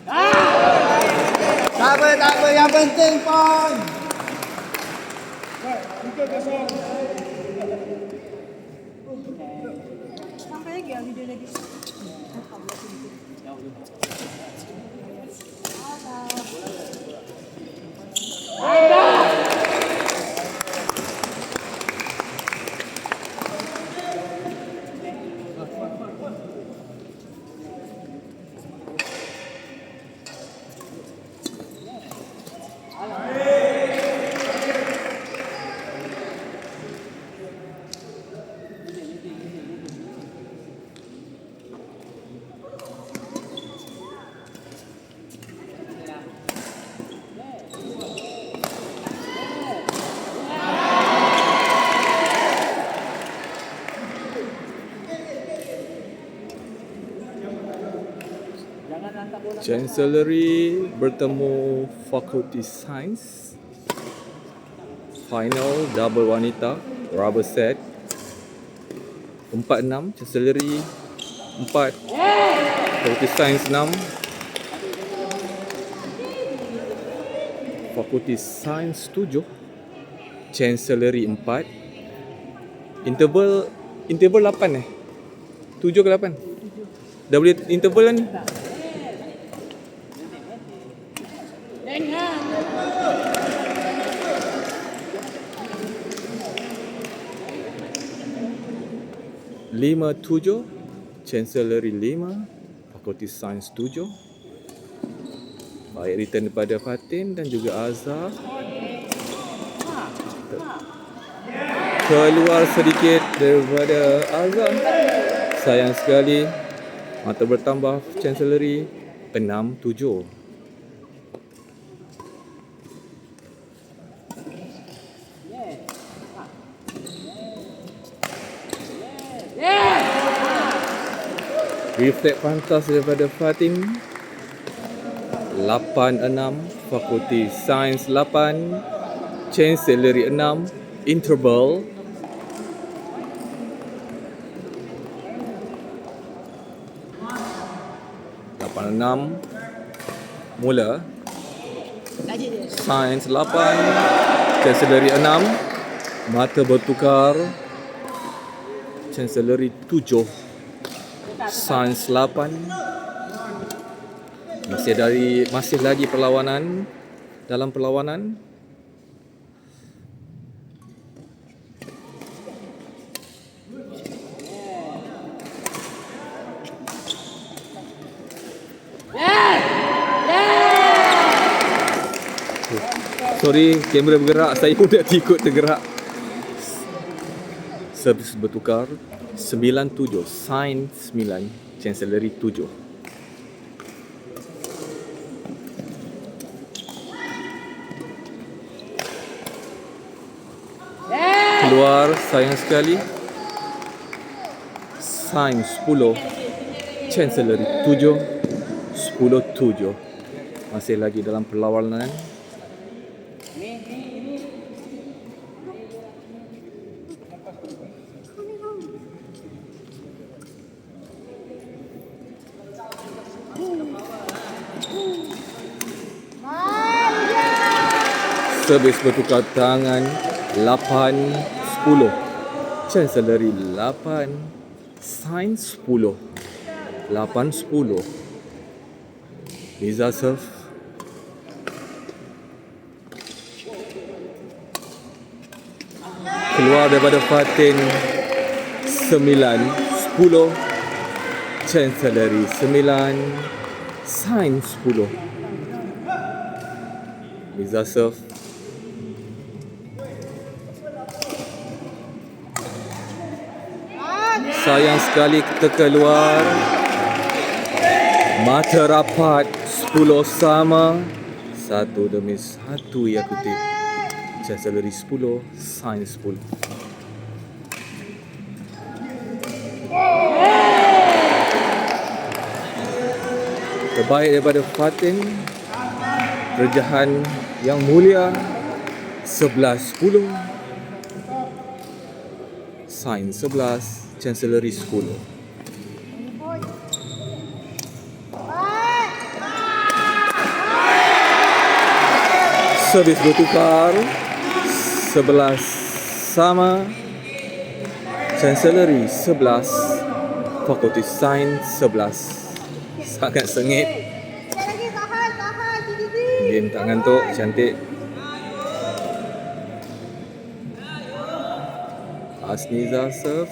Tak apa, yang penting pon. Sampai lagi video lagi. Chancellery bertemu Fakulti Sains. Final double wanita rubber set 4-6. Chancellery 4, Fakulti Sains 6. Fakulti Sains 7, Chancellery 4. Interval 8 7 ke 8? Dah boleh interval kan ni? Lima 7, Chancellery 5, Fakulti Sains 7. Baik return daripada Fatin dan juga Azhar. Keluar sedikit daripada Azhar. Sayang sekali. Mata bertambah Chancellery 6-7. Reflect pantas daripada Fatin 8-6, Fakulti Sains 8, Chancellery 6, interval 8-6. Mula Sains 8, Chancellery 6. Mata bertukar, Chancellery 7, Sains 8. Masih lagi perlawanan. Dalam perlawanan sorry, kamera bergerak. Saya pun dah ikut tergerak. Servis bertukar 9-7, Sains 9, Chancellery 7. Keluar, sayang sekali. Sains 10, Chancellery 7, 10-7. Masih lagi dalam perlawanan. Servis bertukar tangan 8-10, Chancellery 8, Sains 10, 8-10. Liza serve. Keluar daripada Fatin 9-10, Chancellery 9, Sains 10. Liza serve. Sayang sekali kita keluar. Mata rapat 10 sama. 1 demi 1 ia kutip. Chancellery 10, Sains 10. Terbaik daripada Fatin. Pekerjaan yang mulia 11-10. Sains 11, Chancellery 10. Servis bertukar 11 sama. Chancellery 11, Fakulti Sains 11. Sangat sengit. Lagi tahan, Didi. Game tak ngantuk, cantik. Asniza serve.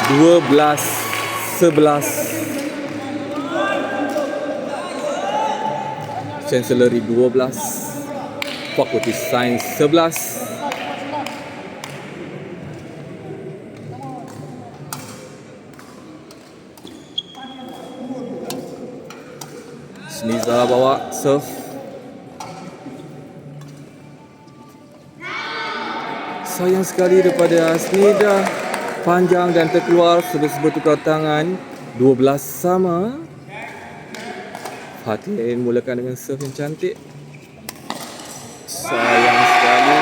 Dua belas 11. Chancellery 12, Fakulti Sains 11. Sniza bawa serve. Sayang sekali daripada Asnida, panjang dan terkeluar servis bertukar tangan 12 sama. Fatin mulakan dengan serve yang cantik. Sayang sekali.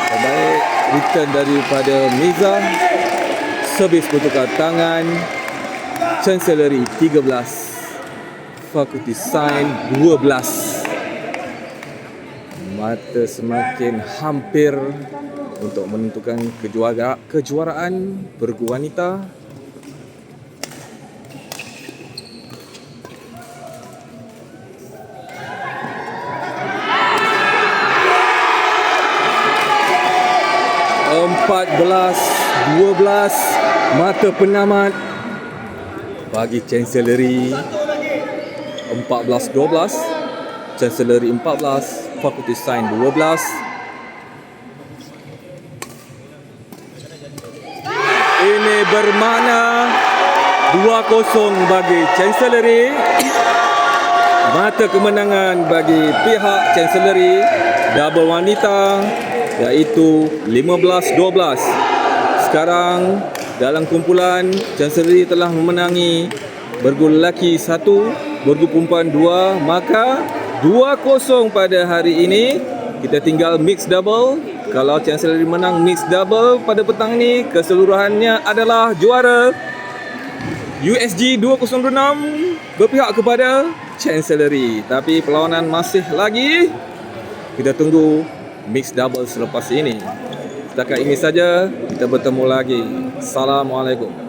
Terbaik return daripada Miza. Servis bertukar tangan. Chancellery 13, Fakulti Sains 12. Mata semakin hampir untuk menentukan kejuaraan pergu wanita. Empat belas 12 mata penamat bagi Chancellery. 14-12, Chancellery 14, Fakulti Sains 12. Ini bermakna 2-0 bagi Chancellery. Mata kemenangan bagi pihak Chancellery. Double wanita iaitu 15-12. Sekarang dalam kumpulan, Chancellery telah memenangi bergu lelaki 1, bergu perempuan 2. Maka 2-0 pada hari ini. Kita tinggal mixed double. Kalau Chancellery menang mixed double pada petang ini, keseluruhannya adalah juara USG 206 berpihak kepada Chancellery. Tapi perlawanan masih lagi. Kita tunggu mixed double selepas ini. Setakat ini saja, kita bertemu lagi. Assalamualaikum.